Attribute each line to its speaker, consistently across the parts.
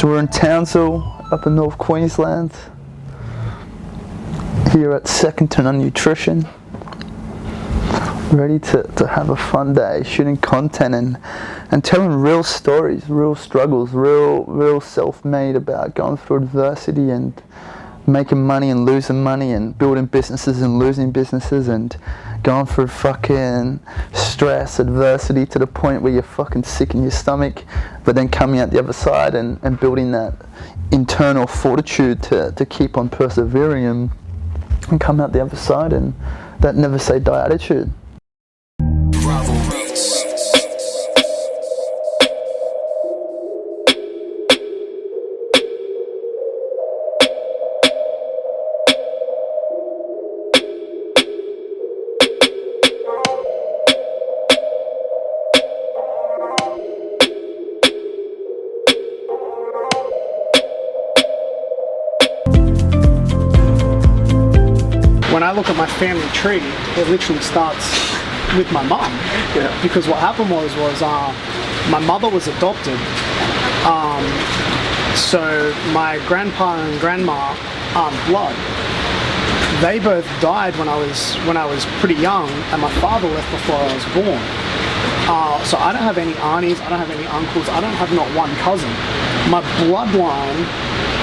Speaker 1: So we're in Townsville, up in North Queensland, here at Second to None Nutrition, ready to have a fun day, shooting content and telling real stories, real struggles, real self-made about going through adversity and making money and losing money and building businesses and losing businesses and going through fucking stress, adversity to the point where you're fucking sick in your stomach, but then coming out the other side and building that internal fortitude to keep on persevering and come out the other side, and that never say die attitude.
Speaker 2: When I look at my family tree, it literally starts with my mum.
Speaker 1: Yeah.
Speaker 2: Because what happened was my mother was adopted. So my grandpa and grandma aren't blood. They both died when I was pretty young, and my father left before I was born. So I don't have any aunties, I don't have any uncles, I don't have not one cousin. My bloodline,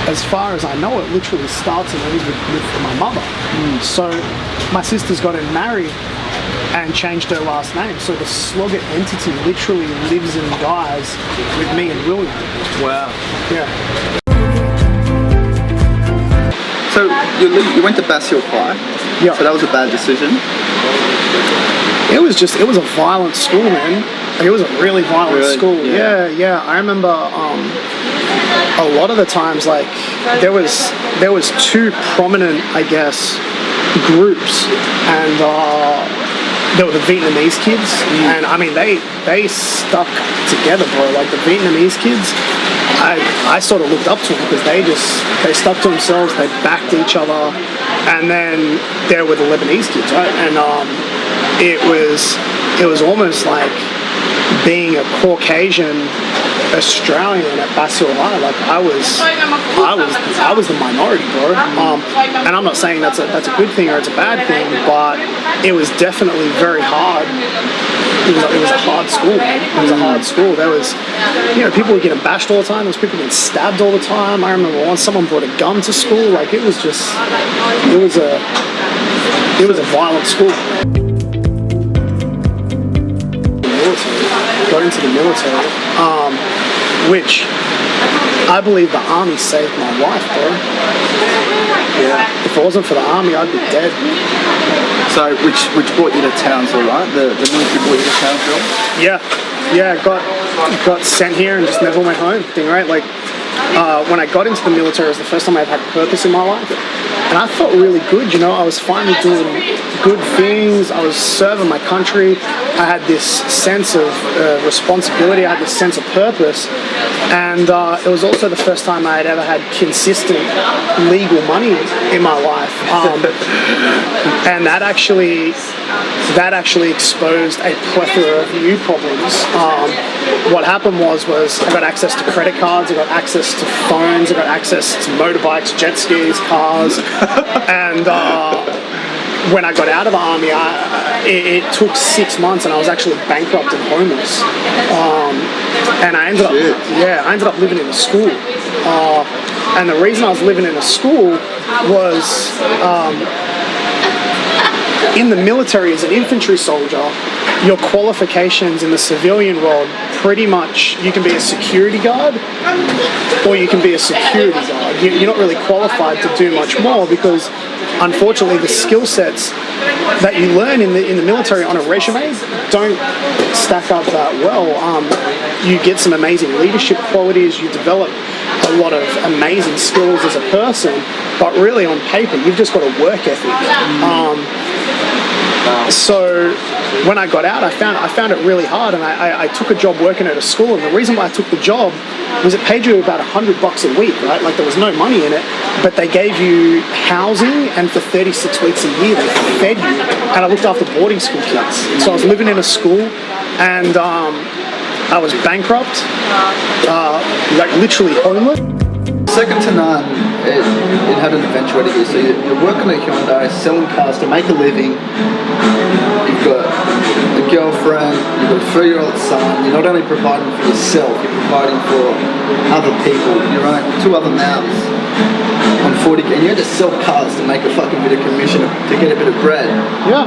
Speaker 2: as far as I know it, literally starts and ends with my mother. So my sister's got married and changed her last name. So the Sloggett entity literally lives and dies with me and William.
Speaker 1: Wow.
Speaker 2: Yeah.
Speaker 1: So you went to Basshill High.
Speaker 2: Yeah.
Speaker 1: So that was a bad decision.
Speaker 2: It was a violent school, man. Like, it was a really violent school. Yeah. I remember a lot of the times, like, there was two prominent, I guess, groups, and there were the Vietnamese kids, and I mean they stuck together, bro. Like, the Vietnamese kids, I sort of looked up to them because they stuck to themselves, they backed each other. And then there were the Lebanese kids, right? And it was almost like being a Caucasian Australian at Basshill High. Like, I was the minority, bro. And I'm not saying that's a good thing or it's a bad thing, but it was definitely very hard. It was a hard school. It was a hard school. There was, people were getting bashed all the time. There was people getting stabbed all the time. I remember once someone brought a gun to school. Like, it was a violent school. Got into the military, which I believe the army saved my life, bro. Yeah. If it wasn't for the army, I'd be dead.
Speaker 1: So which brought you to Townsville, right? The military brought you to Townsville? Yeah. Got sent here and just never went home. Right? Like, when I got into the military, it was the first time I've had purpose in my life. And I felt really good, I was finally doing good things. I was serving my country. I had this sense of responsibility. I had this sense of purpose. And it was also the first time I had ever had consistent legal money in my life. And that actually exposed a plethora of new problems. What happened was I got access to credit cards, I got access to phones, I got access to motorbikes, jet skis, cars, and when I got out of the army, it took 6 months, and I was actually bankrupt and homeless. And I ended up living in a school. And the reason I was living in a school was in the military as an infantry soldier, your qualifications in the civilian world, pretty much you can be a security guard or you can be a security guard. You're not really qualified to do much more because, unfortunately, the skill sets that you learn in the military on a resume don't stack up that well. You get some amazing leadership qualities, you develop a lot of amazing skills as a person, but really on paper you've just got a work ethic. So when I got out, I found it really hard, and I took a job working at a school. And the reason why I took the job was it paid you about $100 a week, right? Like, there was no money in it, but they gave you housing, and for 36 weeks a year they fed you. And I looked after boarding school kids. So I was living in a school, and
Speaker 2: I was bankrupt, like literally homeless.
Speaker 3: Second to none, it had an eventuality here. So you're working at Hyundai, selling cars to make a living. You've got a girlfriend, you've got a 3-year-old son. You're not only providing for yourself, you're providing for other people. You're on 2 other mouths on 40, and you had to sell cars to make a fucking bit of commission to get a bit of bread.
Speaker 2: Yeah.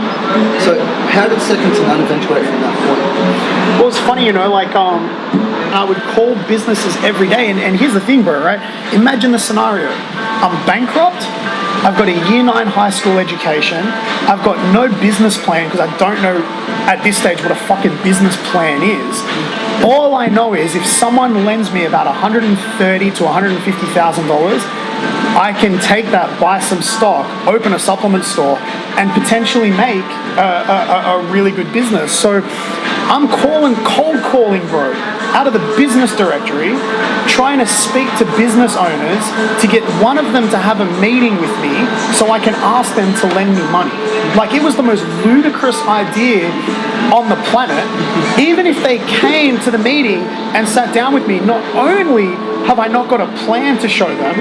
Speaker 3: So how did second to none eventuate from that point?
Speaker 2: Well, it's funny, you know, like I would call businesses every day, and here's the thing, bro, right? Imagine the scenario. I'm bankrupt, I've got a year 9 high school education, I've got no business plan because I don't know at this stage what a fucking business plan is. All I know is if someone lends me about $130,000 to $150,000, I can take that, buy some stock, open a supplement store, and potentially make a really good business. So I'm cold calling, bro, out of the business directory, trying to speak to business owners to get one of them to have a meeting with me so I can ask them to lend me money. Like, it was the most ludicrous idea on the planet. Even if they came to the meeting and sat down with me, not only have I not got a plan to show them,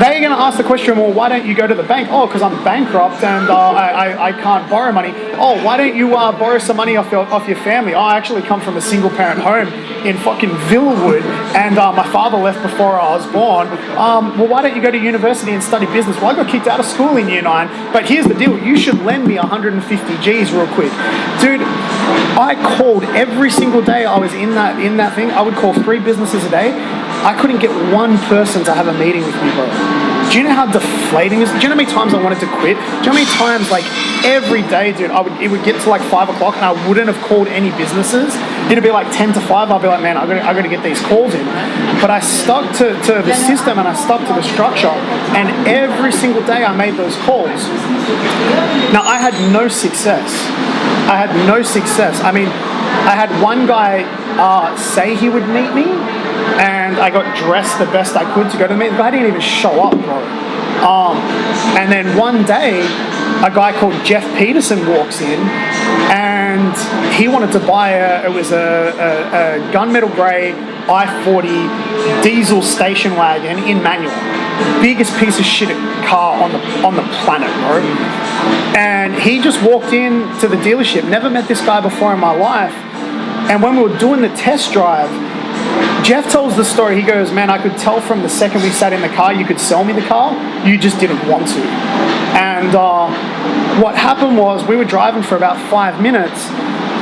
Speaker 2: they're going to ask the question, well, why don't you go to the bank? Oh, because I'm bankrupt and I can't borrow money. Oh, why don't you borrow some money off your family? Oh, I actually come from a single parent home in fucking Villawood and my father left before I was born. Well, why don't you go to university and study business? Well, I got kicked out of school in year 9, but here's the deal. You should lend me 150 G's real quick. Dude, I called every single day I was in that thing. I would call 3 businesses a day. I couldn't get one person to have a meeting with me, bro. Do you know how deflating it is? Do you know how many times I wanted to quit? Do you know how many times, like, every day, dude, it would get to like 5 o'clock and I wouldn't have called any businesses. It'd be like 10 to 5. I'd be like, man, I got to get these calls in. But I stuck to the system and I stuck to the structure. And every single day I made those calls. Now, I had no success. I mean, I had one guy say he would meet me, and I got dressed the best I could to go to the meeting. The guy didn't even show up, bro. And then one day, a guy called Jeff Peterson walks in, and he wanted to buy a gunmetal grey I-40 diesel station wagon in manual. Biggest piece of shit car on the planet, bro. And he just walked in to the dealership. Never met this guy before in my life. And when we were doing the test drive, Jeff tells the story. He goes, man, I could tell from the second we sat in the car, you could sell me the car. You just didn't want to. And what happened was we were driving for about 5 minutes.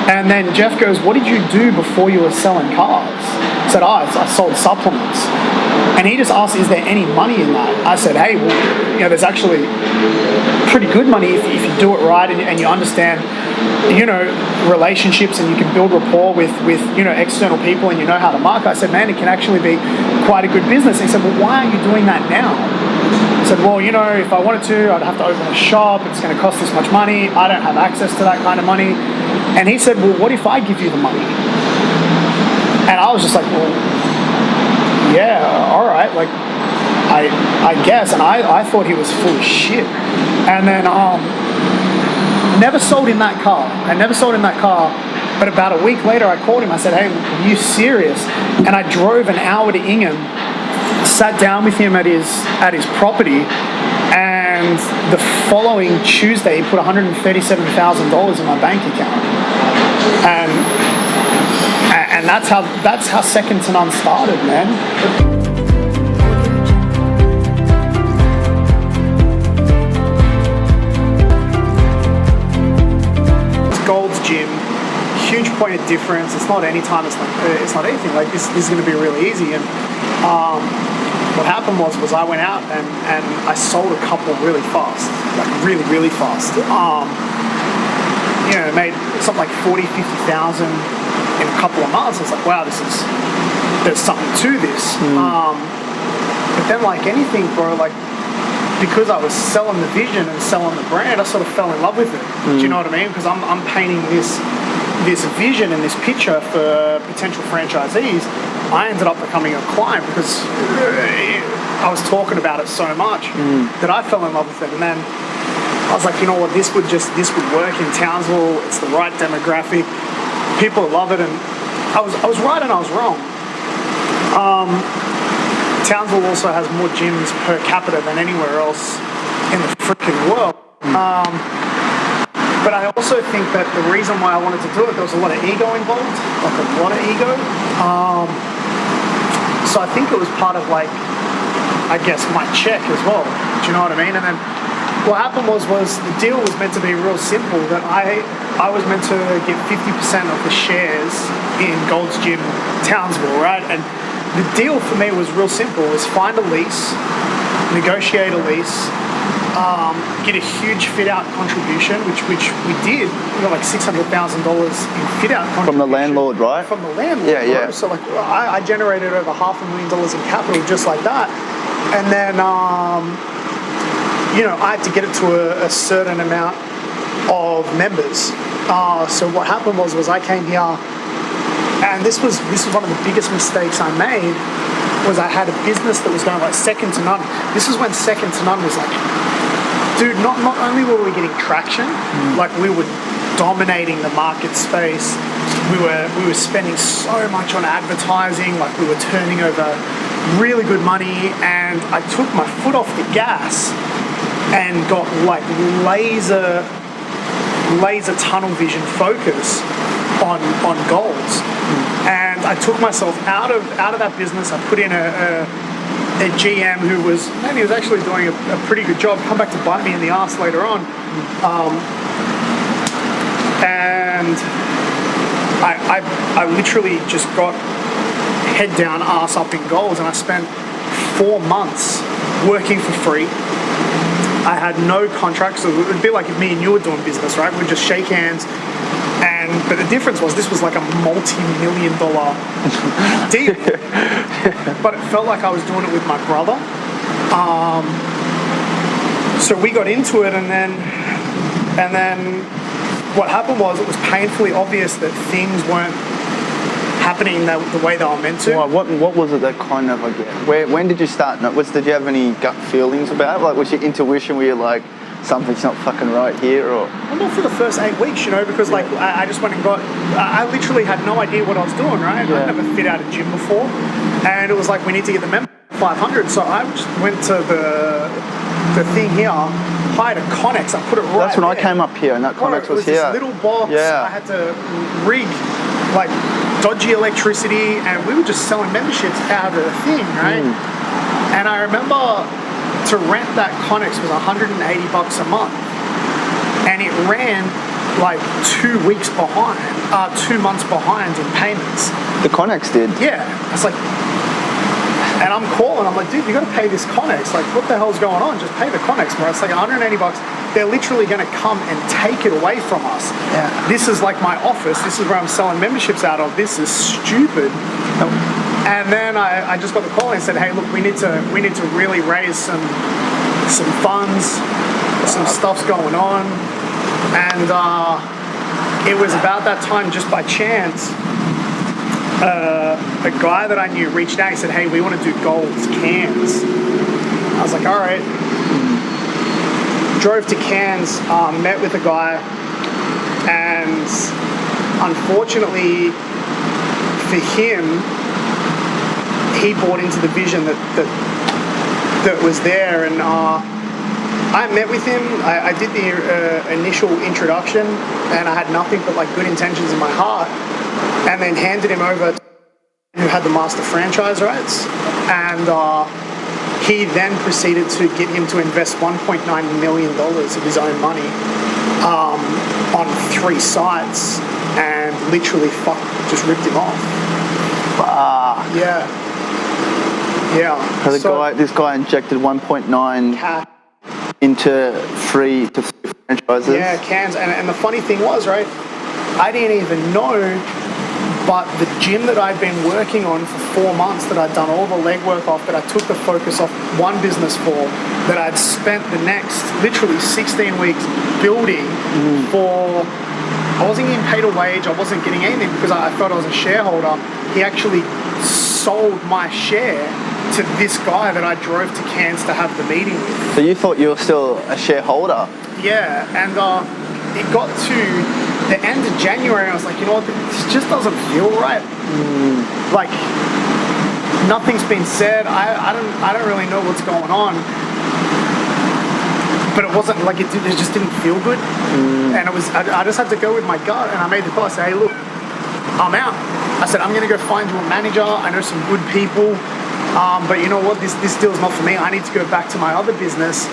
Speaker 2: And then Jeff goes, what did you do before you were selling cars? I said, I sold supplements. And he just asked, is there any money in that? I said, hey, well, you know, there's actually pretty good money if you do it right and you understand, you know, relationships and you can build rapport with you know, external people and you know how to market. I said, man, it can actually be quite a good business. And he said, well, why aren't you doing that now? I said, well, you know, if I wanted to, I'd have to open a shop. It's going to cost this much money. I don't have access to that kind of money. And he said, well, what if I give you the money? And I was just like, well, yeah, all right, like, I guess. And I thought he was full of shit. And then never sold in that car. But about a week later, I called him. I said, hey, are you serious? And I drove an hour to Ingham, sat down with him at his property, and the following Tuesday, he put $137,000 in my bank account. And that's how Second to None started, man. Gold's Gym, huge point of difference. It's not any time. It's not anything. Like this is going to be really easy. And what happened was I went out and I sold a couple really fast, like really fast. You know, made something like 40,000, 50,000 in a couple of months. It's like, wow, there's something to this. But then, like anything, bro, like, because I was selling the vision and selling the brand, I sort of fell in love with it. Do you know what I mean? Because I'm painting this vision and this picture for potential franchisees. I ended up becoming a client because I was talking about it so much that I fell in love with it. And then I was like, you know what, this would work in Townsville. It's the right demographic. People love it. And I was right and I was wrong. Townsville also has more gyms per capita than anywhere else in the freaking world. But I also think that the reason why I wanted to do it, there was a lot of ego involved, like a lot of ego. So I think it was part of like, I guess, my check as well. Do you know what I mean? And then what happened was the deal was meant to be real simple, that I was meant to get 50% of the shares in Gold's Gym Townsville, right? And the deal for me was real simple, was find a lease, negotiate a lease, get a huge fit-out contribution, which we did. We got like $600,000 in fit-out contribution.
Speaker 3: From the landlord, right?
Speaker 2: From the landlord.
Speaker 3: Yeah, yeah.
Speaker 2: So like I generated over $500,000 in capital just like that. And then, I had to get it to a certain amount of members. So what happened was I came here, and this was one of the biggest mistakes I made, was I had a business that was going like second to none. This is when second to none was like, dude, not only were we getting traction, like we were dominating the market space. We were spending so much on advertising, like we were turning over really good money, and I took my foot off the gas and got like laser tunnel vision focus on goals. And I took myself out of that business. I put in a GM who was actually doing a pretty good job. Come back to bite me in the ass later on. And I literally just got head down, ass up in goals, and I spent 4 months working for free. I had no contracts, so it would be like if me and you were doing business, right? We'd just shake hands. But the difference was this was like a multi-million-dollar deal. But it felt like I was doing it with my brother. So we got into it, and then what happened was it was painfully obvious that things weren't happening the way they were meant to.
Speaker 3: Well, what was it that kind of, I guess, when did you start? Did you have any gut feelings about it? Like, was your intuition where you're like, something's not fucking right here, or?
Speaker 2: Well, not for the first 8 weeks, because like I just went and I literally had no idea what I was doing, right?
Speaker 3: Yeah.
Speaker 2: I'd never fit out a gym before, and it was like, we need to get the member 500. So I just went to the thing here, hired a Connex. I put it right.
Speaker 3: That's when
Speaker 2: there.
Speaker 3: I came up here, and that Connex was here.
Speaker 2: This little box.
Speaker 3: Yeah.
Speaker 2: I had to rig like dodgy electricity, and we were just selling memberships out of the thing, right? And I remember to rent that Connex was $180 a month, and it ran like 2 weeks behind, 2 months behind in payments.
Speaker 3: The Connex did?
Speaker 2: Yeah. It's like, and I'm calling, I'm like, dude, you got to pay this Connex. Like, what the hell's going on? Just pay the Connex, bro. It's like $180. They're literally going to come and take it away from us.
Speaker 3: Yeah.
Speaker 2: This is like my office. This is where I'm selling memberships out of. This is stupid. And then I just got the call and said, hey, look, we need to really raise some funds. Some stuff's going on. And it was about that time, just by chance, a guy that I knew reached out. He said, hey, we want to do Gold's Cairns. I was like, all right. Drove to Cairns, met with a guy, and unfortunately for him, he bought into the vision that was there, and I met with him. I did the initial introduction, and I had nothing but like good intentions in my heart, and then handed him over to who had the master franchise rights, and he then proceeded to get him to invest $1.9 million of his own money on 3 sites, and literally just ripped him off. Yeah.
Speaker 3: So this guy injected 1.9 into 3 franchises.
Speaker 2: Yeah, cans. And the funny thing was, right, I didn't even know, but the gym that I'd been working on for 4 months, that I'd done all the legwork off, that I took the focus off one business for, that I'd spent the next literally 16 weeks building for, I wasn't getting paid a wage, I wasn't getting anything because I felt I was a shareholder. He actually sold my share to this guy that I drove to Cairns to have the meeting with.
Speaker 3: So you thought you were still a shareholder?
Speaker 2: Yeah, and it got to the end of January, I was like, you know what, this just doesn't feel right. Like, nothing's been said. I don't really know what's going on. But it wasn't like it just didn't feel good. And I just had to go with my gut, and I made the call. I said, hey, look, I'm out. I said, I'm gonna go find you a manager. I know some good people. But you know what, this deal's not for me. I need to go back to my other business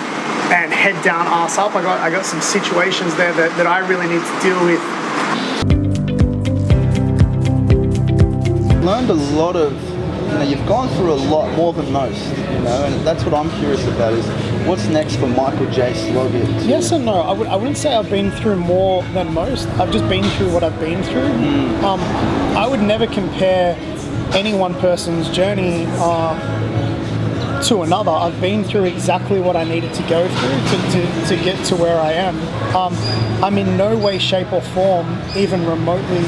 Speaker 2: and head down, ass up. I got some situations there that I really need to deal with.
Speaker 3: Learned a lot of, you've gone through a lot more than most, and that's what I'm curious about is what's next for Michael J. Sloggett?
Speaker 2: Yes and no. I wouldn't say I've been through more than most. I've just been through what I've been through. I would never compare any one person's journey to another. I've been through exactly what I needed to go through to get to where I am. I'm in no way, shape or form even remotely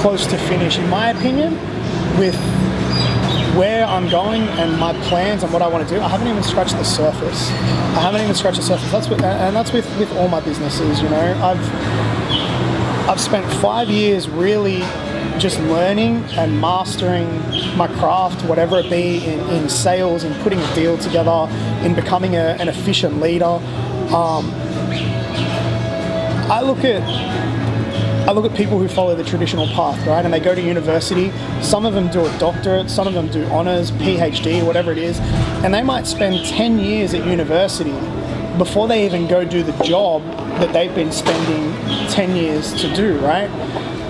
Speaker 2: close to finish, in my opinion, with where I'm going and my plans and what I want to do. I haven't even scratched the surface. That's with all my businesses, I've spent 5 years really just learning and mastering my craft, whatever it be, in sales, in putting a deal together, in becoming an efficient leader. I look at people who follow the traditional path, right? And they go to university. Some of them do a doctorate, some of them do honors, PhD, whatever it is. And they might spend 10 years at university before they even go do the job that they've been spending 10 years to do, right?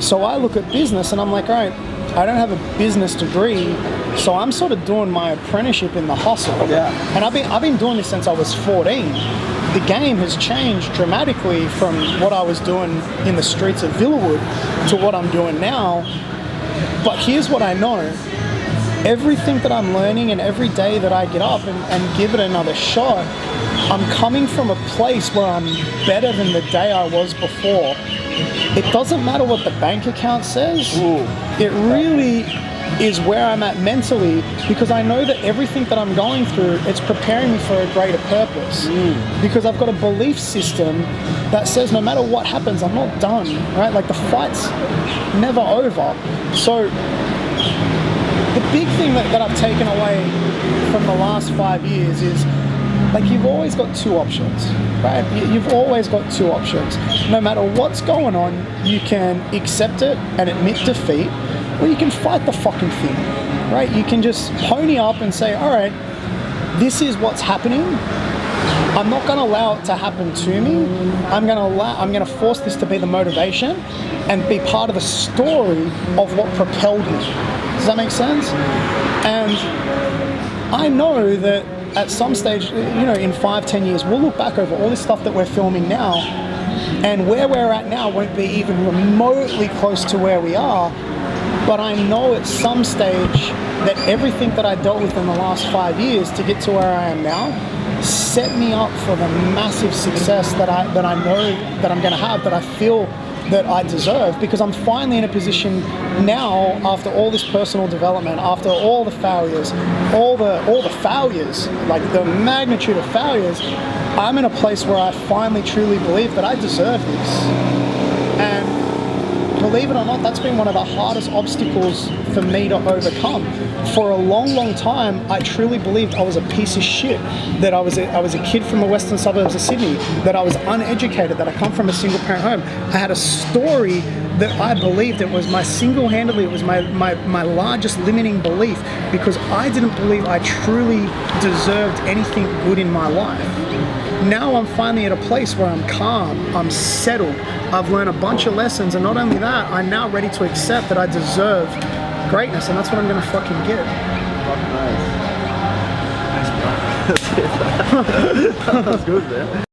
Speaker 2: So I look at business and I'm like, all right, I don't have a business degree, so I'm sort of doing my apprenticeship in the hustle.
Speaker 3: Yeah.
Speaker 2: And I've been doing this since I was 14. The game has changed dramatically from what I was doing in the streets of Villawood to what I'm doing now. But here's what I know. Everything that I'm learning and every day that I get up and give it another shot, I'm coming from a place where I'm better than the day I was before. It doesn't matter what the bank account says. It really is where I'm at mentally, because I know that everything that I'm going through, it's preparing me for a greater purpose. Because I've got a belief system that says no matter what happens, I'm not done, right? Like the fight's never over. So the big thing that I've taken away from the last 5 years is, like, you've always got two options, right? You've always got two options. No matter what's going on, you can accept it and admit defeat, or you can fight the fucking thing, right? You can just pony up and say, all right, this is what's happening. I'm not going to allow it to happen to me. I'm going to force this to be the motivation and be part of the story of what propelled me. Does that make sense? And I know that at some stage, in 5-10 years, we'll look back over all this stuff that we're filming now, and where we're at now won't be even remotely close to where we are. But I know at some stage that everything that I dealt with in the last 5 years to get to where I am now set me up for the massive success that I know that I'm going to have, that I feel that I deserve, because I'm finally in a position now, after all this personal development, after all the failures, all the failures, like the magnitude of failures, I'm in a place where I finally truly believe that I deserve this. And believe it or not, that's been one of the hardest obstacles for me to overcome. For a long, long time, I truly believed I was a piece of shit, that I was a kid from the western suburbs of Sydney, that I was uneducated, that I come from a single parent home. I had a story that I believed it was it was my largest limiting belief, because I didn't believe I truly deserved anything good in my life. Now I'm finally at a place where I'm calm, I'm settled, I've learned a bunch of lessons, and not only that, I'm now ready to accept that I deserve greatness, and that's what I'm gonna fucking get.
Speaker 3: Nice. That's good, man.